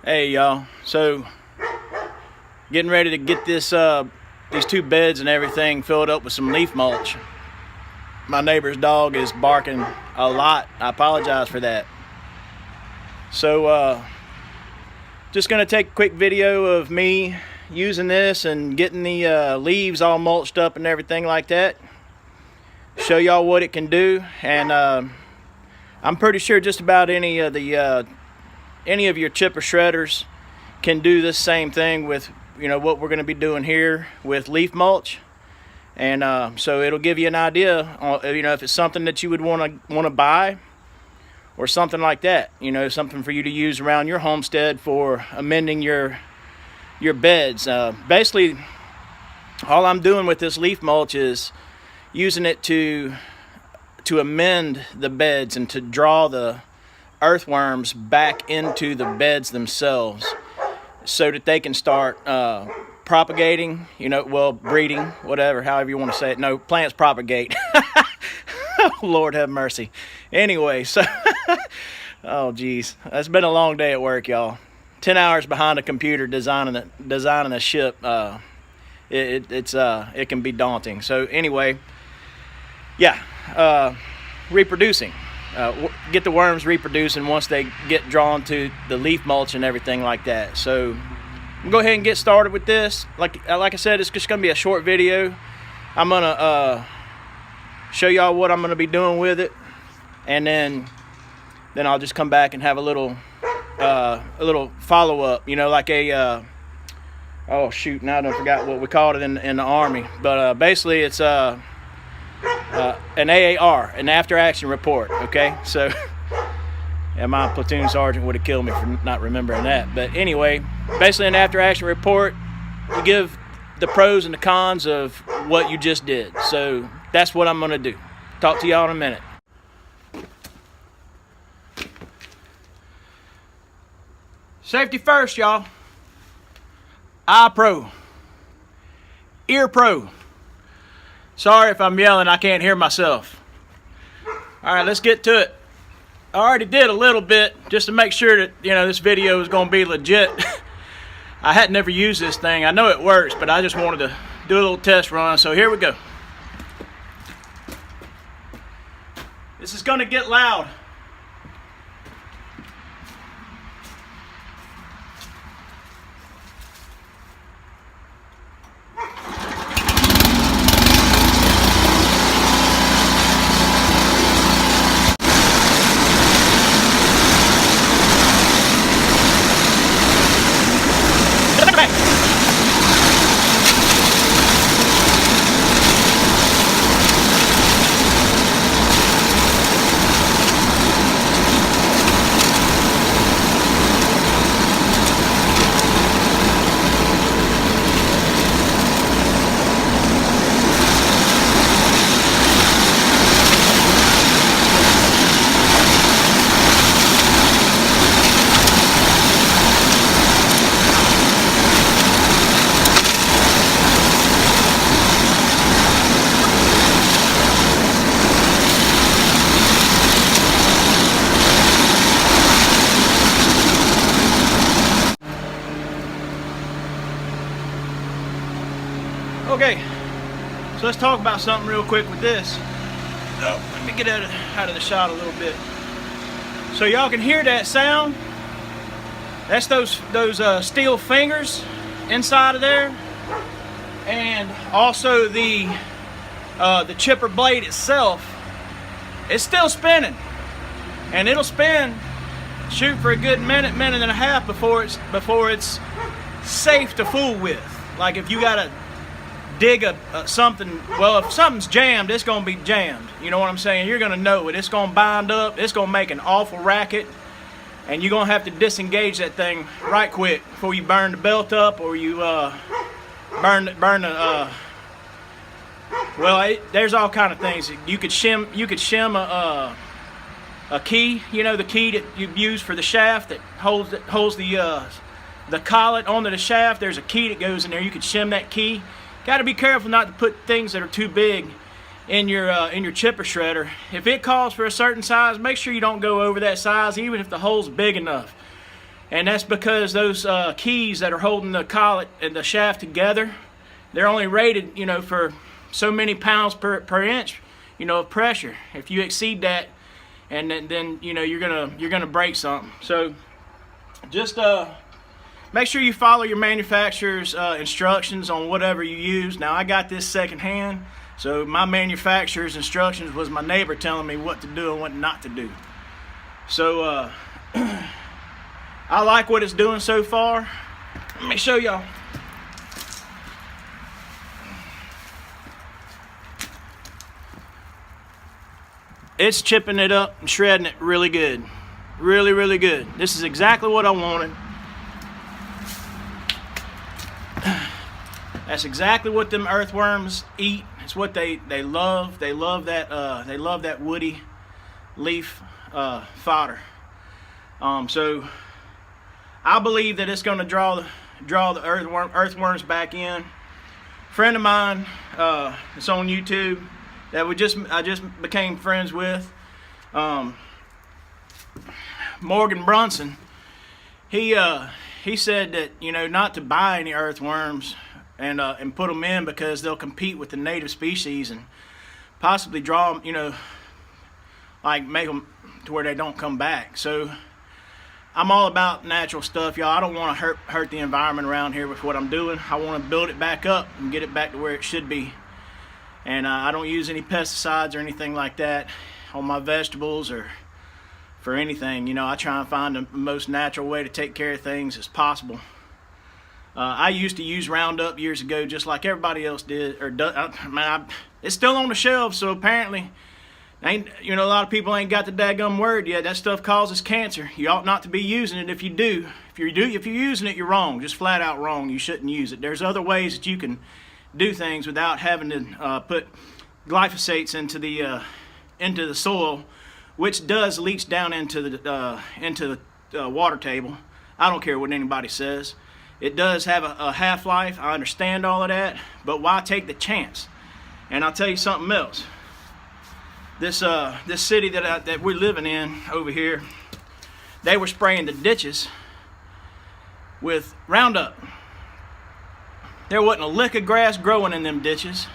Hey y'all, so getting ready to get this these two beds and everything filled up with some leaf mulch. My neighbor's dog is barking a lot. I apologize for that. So just gonna take a quick video of me using this and getting the leaves all mulched up and everything like that. Show y'all what it can do, and I'm pretty sure just about any of your chipper shredders can do this same thing with what we're going to be doing here with leaf mulch. And so it'll give you an idea if it's something that you would want to buy or something like that, something for you to use around your homestead for amending your beds. Basically all I'm doing with this leaf mulch is using it to amend the beds and to draw the earthworms back into the beds themselves so that they can start propagating, breeding, whatever, however you want to say it. No, plants propagate. Lord have mercy. Anyway, so oh geez, it's been a long day at work, y'all. 10 hours behind a computer designing a ship. It can be daunting. So anyway, yeah, reproducing. Get the worms reproducing once they get drawn to the leaf mulch and everything like that. So we'll go ahead and get started with this. Like I said, it's just gonna be a short video. I'm gonna show y'all what I'm gonna be doing with it, and then I'll just come back and have a little follow-up, like a oh shoot, now I done forgot what we called it in the Army, but basically it's an AAR, an after action report. Okay, so yeah, my platoon sergeant would have killed me for not remembering that. But anyway, basically an after action report. You give the pros and the cons of what you just did. So that's what I'm gonna do. Talk to y'all in a minute. Safety first, y'all. Eye pro, ear pro. Sorry if I'm yelling, I can't hear myself. All right, let's get to it. I already did a little bit just to make sure that, this video is gonna be legit. I had never used this thing. I know it works, but I just wanted to do a little test run, so here we go. This is gonna get loud. Okay, so let's talk about something real quick with this. Oh, let me get out of the shot a little bit. So y'all can hear that sound. That's those steel fingers inside of there, and also the chipper blade itself. It's still spinning, and it'll spin, shoot, for a good minute and a half before it's safe to fool with. Like if you gotta dig something, well, if something's jammed, it's gonna be jammed. You know what I'm saying? You're gonna know it. It's gonna bind up. It's gonna make an awful racket, and you're gonna have to disengage that thing right quick before you burn the belt up, or you burn the. Well, there's all kind of things. You could shim a key. The key that you use for the shaft that holds the collet onto the shaft. There's a key that goes in there. You could shim that key. Got to be careful not to put things that are too big in your chipper shredder. If it calls for a certain size, make sure you don't go over that size, even if the hole's big enough. And that's because those keys that are holding the collet and the shaft together, they're only rated, you know, for so many pounds per inch, you know, of pressure. If you exceed that, and then you know, you're gonna break something. So just make sure you follow your manufacturer's instructions on whatever you use. Now, I got this secondhand, so my manufacturer's instructions was my neighbor telling me what to do and what not to do. So I like what it's doing so far. Let me show y'all. It's chipping it up and shredding it really good. Really, really good. This is exactly what I wanted. That's exactly what them earthworms eat. It's what they love. They love that woody leaf fodder. So I believe that it's going to draw the earthworms back in. A friend of mine, it's on YouTube, that I just became friends with, Morgan Brunson. He said that, you know, not to buy any earthworms and put them in, because they'll compete with the native species and possibly draw them, you know, like make them to where they don't come back. So I'm all about natural stuff, y'all. I don't want to hurt the environment around here with what I'm doing. I want to build it back up and get it back to where it should be. And I don't use any pesticides or anything like that on my vegetables or for anything. You know, I try and find the most natural way to take care of things as possible. I used to use Roundup years ago, just like everybody else did. It's still on the shelves, so apparently, you know, a lot of people ain't got the daggum word yet. That stuff causes cancer. You ought not to be using it if you do. If you're using it, you're wrong. Just flat out wrong. You shouldn't use it. There's other ways that you can do things without having to put glyphosates into the soil, which does leach down into the water table. I don't care what anybody says. It does have a half-life. I understand all of that, but why take the chance? And I'll tell you something else. This city that we're living in over here, they were spraying the ditches with Roundup. There wasn't a lick of grass growing in them ditches,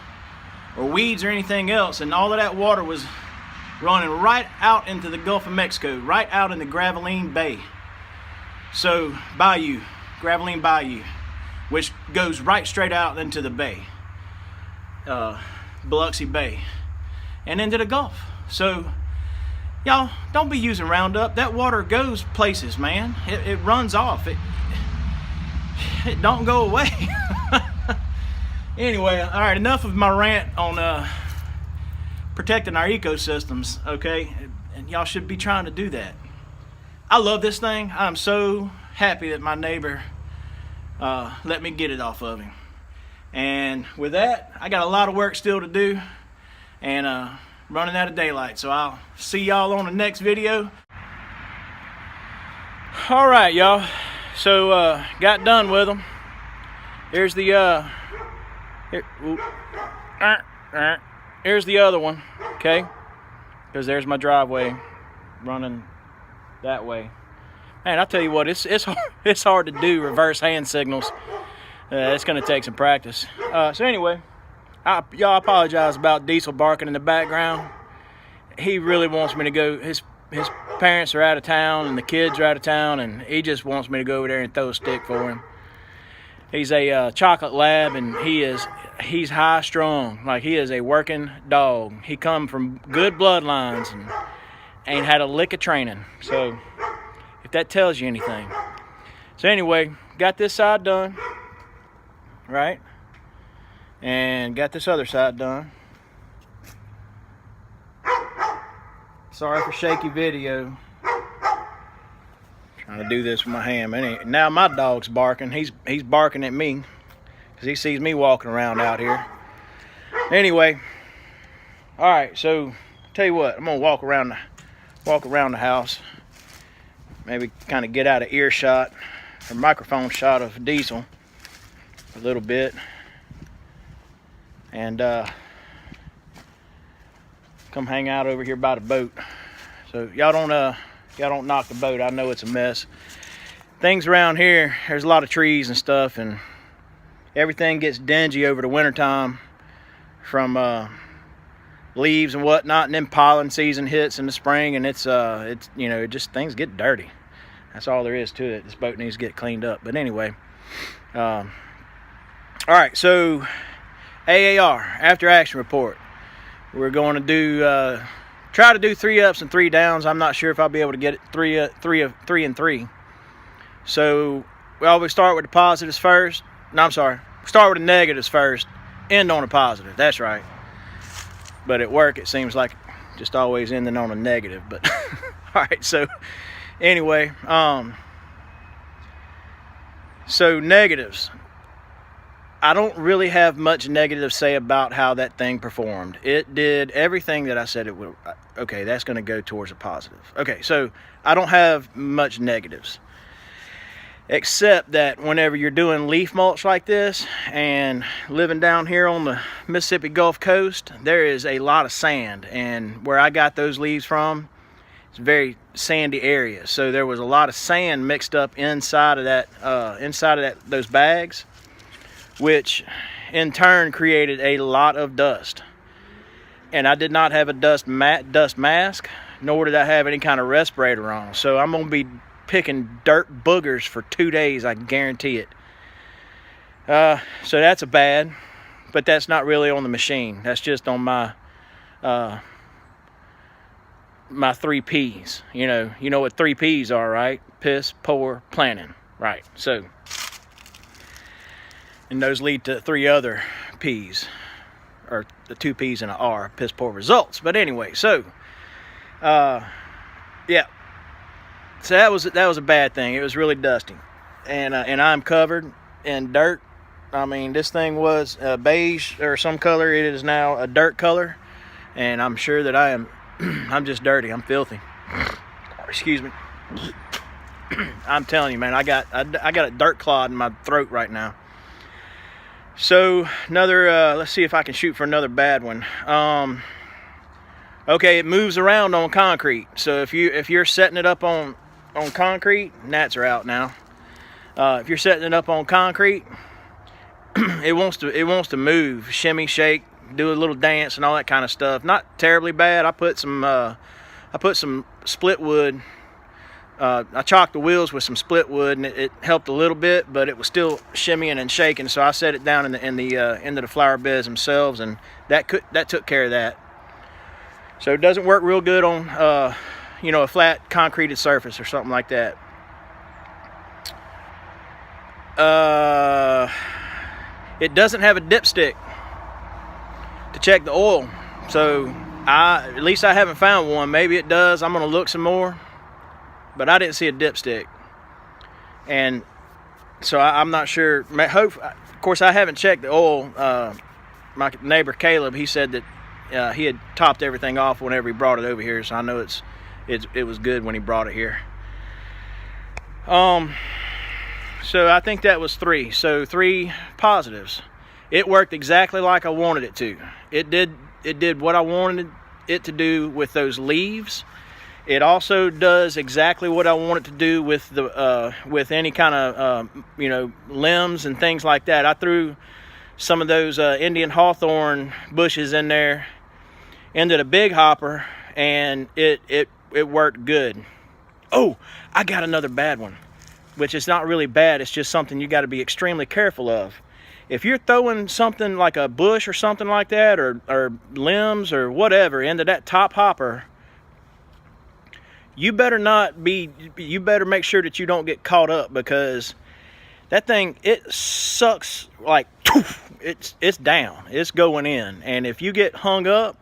or weeds or anything else, and all of that water was running right out into the Gulf of Mexico, right out in the Gravelines Bay. So, Gravelines Bayou, which goes right straight out into the bay, Biloxi Bay, and into the Gulf. So, y'all, don't be using Roundup. That water goes places, man. It runs off. It don't go away. Anyway, all right, enough of my rant on protecting our ecosystems, okay? And y'all should be trying to do that. I love this thing. I'm so happy that my neighbor let me get it off of him. And with that, I got a lot of work still to do, and running out of daylight. So I'll see y'all on the next video. All right, y'all. So got done with them. Here's the here's the other one, okay? Because there's my driveway running that way. Man, I tell you what, it's hard to do reverse hand signals. It's gonna take some practice. So anyway, y'all apologize about Diesel barking in the background. He really wants me to go. His parents are out of town and the kids are out of town, and he just wants me to go over there and throw a stick for him. He's a chocolate lab, and he's high strung. Like, he is a working dog. He come from good bloodlines and ain't had a lick of training. So if that tells you anything. So anyway, got this side done, right? And got this other side done. Sorry for shaky video. Trying to do this with my hand. Now my dog's barking. He's barking at me because he sees me walking around out here. Anyway, all right. So tell you what, I'm gonna walk around the house. Maybe kind of get out of earshot or microphone shot of Diesel a little bit, and come hang out over here by the boat. So y'all don't knock the boat. I know it's a mess. things around here, there's a lot of trees and stuff, and everything gets dingy over the wintertime from leaves and whatnot, and then pollen season hits in the spring, and it's you know, just things get dirty. That's all there is to it. This boat needs to get cleaned up. But anyway, all right, so AAR, after action report. We're going to do try to do 3 ups and 3 downs. I'm not sure if I'll be able to get it 3 and 3. So we always start with the positives first. No, I'm sorry. Start with the negatives first. End on a positive. That's right. But at work, it seems like just always ending on a negative. But all right. So anyway, so negatives. I don't really have much negative to say about how that thing performed. It did everything that I said it would. Okay, that's going to go towards a positive. Okay, so I don't have much negatives. Except that whenever you're doing leaf mulch like this and living down here on the Mississippi Gulf Coast, there is a lot of sand. And where I got those leaves from, it's a very sandy area. So there was a lot of sand mixed up inside of that, those bags, which in turn created a lot of dust. And I did not have a dust mask, nor did I have any kind of respirator on. So I'm going to be picking dirt boogers for 2 days, I guarantee it. So that's a bad, but that's not really on the machine. That's just on my my 3 P's. You know what 3 P's are, right? Piss, pour, planning. Right. So, and those lead to 3 other P's, or the 2 P's and an R, piss poor results. But anyway, so yeah. So that was a bad thing. It was really dusty, and I'm covered in dirt. I mean, this thing was beige or some color. It is now a dirt color, and I'm sure that I'm just dirty. I'm filthy. Excuse me. I'm telling you, man. I got a dirt clod in my throat right now. So another. Let's see if I can shoot for another bad one. Okay, it moves around on concrete. So if you're setting it up on concrete, gnats are out now. If you're setting it up on concrete, it wants to move, shimmy, shake, do a little dance and all that kind of stuff. Not terribly bad. I put some split wood. I chalked the wheels with some split wood, and it helped a little bit, but it was still shimmying and shaking. So I set it down into the flower beds themselves, and that took care of that. So it doesn't work real good on a flat concreted surface or something like that. It doesn't have a dipstick to check the oil. So at least I haven't found one. Maybe it does. I'm gonna look some more, but I didn't see a dipstick, and so I'm not sure. Of course, I haven't checked the oil. My neighbor Caleb, he said that he had topped everything off whenever he brought it over here, so I know it was good when he brought it here. So I think that was 3. So 3 positives. It worked exactly like I wanted it to. It did what I wanted it to do with those leaves. It also does exactly what I want it to do with with any kind of limbs and things like that. I threw some of those Indian hawthorn bushes in there into the big hopper, and it worked good. Oh, I got another bad one, which is not really bad. It's just something you got to be extremely careful of. If you're throwing something like a bush or something like that, or limbs or whatever into that top hopper, you better make sure that you don't get caught up, because that thing, it sucks like it's down, it's going in, and if you get hung up,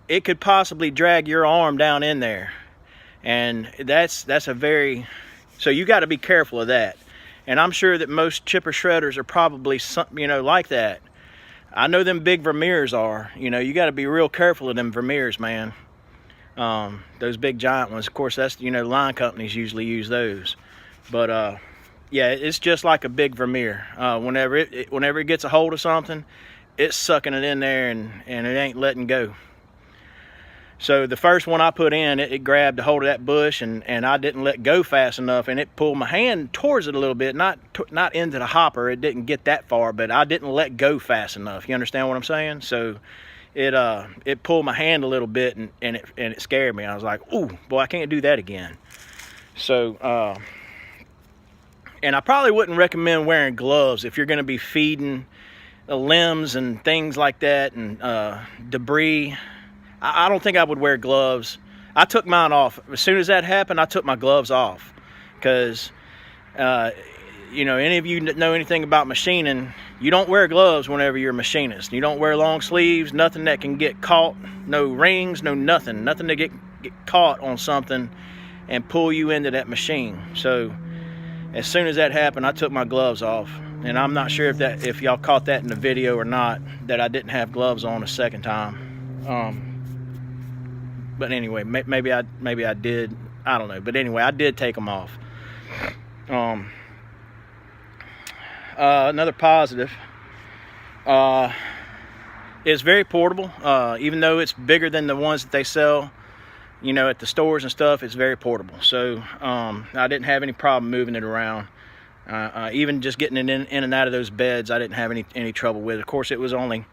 it could possibly drag your arm down in there, and that's so you got to be careful of that. And I'm sure that most chipper shredders are probably like that. I know them big Vermeers are. You got to be real careful of them Vermeers, man. Those big giant ones. Of course, that's line companies usually use those. But yeah, it's just like a big Vermeer. Whenever it gets a hold of something, it's sucking it in there, and it ain't letting go. So the first one I put in, it grabbed a hold of that bush, and I didn't let go fast enough, and it pulled my hand towards it a little bit, not into the hopper. It didn't get that far, but I didn't let go fast enough. You understand what I'm saying? So it pulled my hand a little bit, and it scared me. I was like, ooh, boy, I can't do that again. So and I probably wouldn't recommend wearing gloves if you're going to be feeding the limbs and things like that, and debris. I don't think I would wear gloves. I took mine off. As soon as that happened, I took my gloves off. Because, you know, any of you that know anything about machining, you don't wear gloves whenever you're a machinist. You don't wear long sleeves, nothing that can get caught, no rings, no nothing. Nothing to get caught on something and pull you into that machine. So, as soon as that happened, I took my gloves off. And I'm not sure if y'all caught that in the video or not, that I didn't have gloves on a second time. But anyway, maybe I did. I don't know. But anyway, I did take them off. Another positive. It's very portable. Even though it's bigger than the ones that they sell, you know, at the stores and stuff, it's very portable. So I didn't have any problem moving it around. Even just getting it in and out of those beds, I didn't have any trouble with it. Of course, it was only,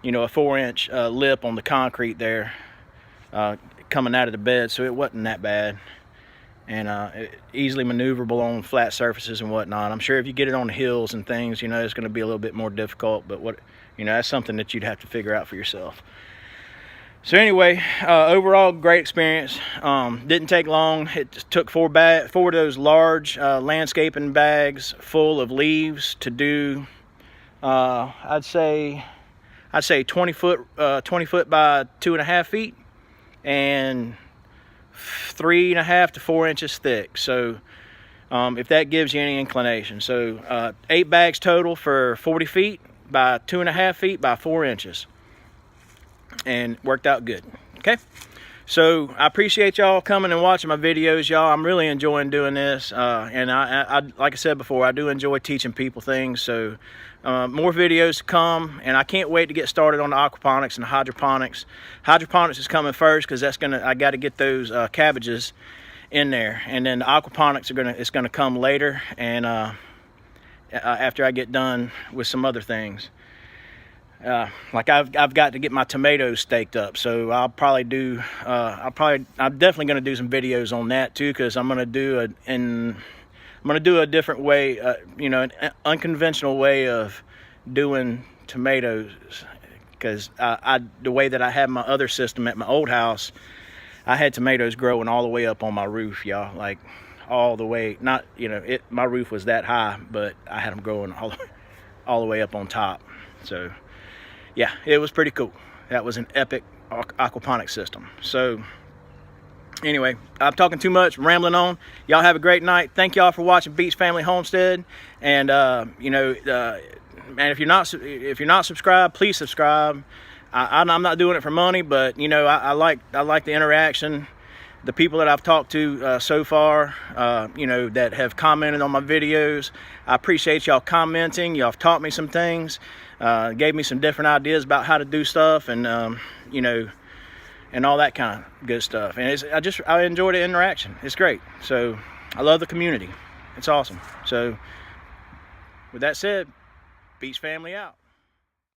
you know, a 4-inch lip on the concrete there. Coming out of the bed, so it wasn't that bad, and easily maneuverable on flat surfaces and whatnot. I'm sure if you get it on the hills and things, you know, it's going to be a little bit more difficult, but you know, that's something that you'd have to figure out for yourself. So anyway, overall great experience. Didn't take long. It just took four of those large landscaping bags full of leaves to do I'd say 20 foot by 2.5 feet and 3.5 to 4 inches thick. So if that gives you any inclination. So 8 bags total for 40 feet by 2.5 feet by 4 inches, and worked out good. Okay, so I appreciate y'all coming and watching my videos, y'all. I'm really enjoying doing this, and I like I said before, I do enjoy teaching people things. So more videos to come, and I can't wait to get started on the aquaponics and the hydroponics. Hydroponics is coming first because I got to get those cabbages in there, and then the aquaponics it's gonna come later, and after I get done with some other things. Like I've got to get my tomatoes staked up, so I'll probably do I'm definitely going to do some videos on that too, because I'm going to do a different way, you know, an unconventional way of doing tomatoes, because the way that I had my other system at my old house, I had tomatoes growing all the way up on my roof, y'all, like all the way, not, you know, my roof was that high, but I had them growing all the way up on top. So yeah, it was pretty cool. That was an epic aquaponic system. So anyway, I'm talking too much, rambling on. Y'all have a great night. Thank y'all for watching Beach Family Homestead. And you know, man, if you're not subscribed, please subscribe. I'm not doing it for money, but you know, I like the interaction. The people that I've talked to so far, you know, that have commented on my videos, I appreciate y'all commenting. Y'all have taught me some things, gave me some different ideas about how to do stuff, and you know, and all that kind of good stuff. And I enjoy the interaction. It's great. So I love the community. It's awesome. So with that said, Beach Family out.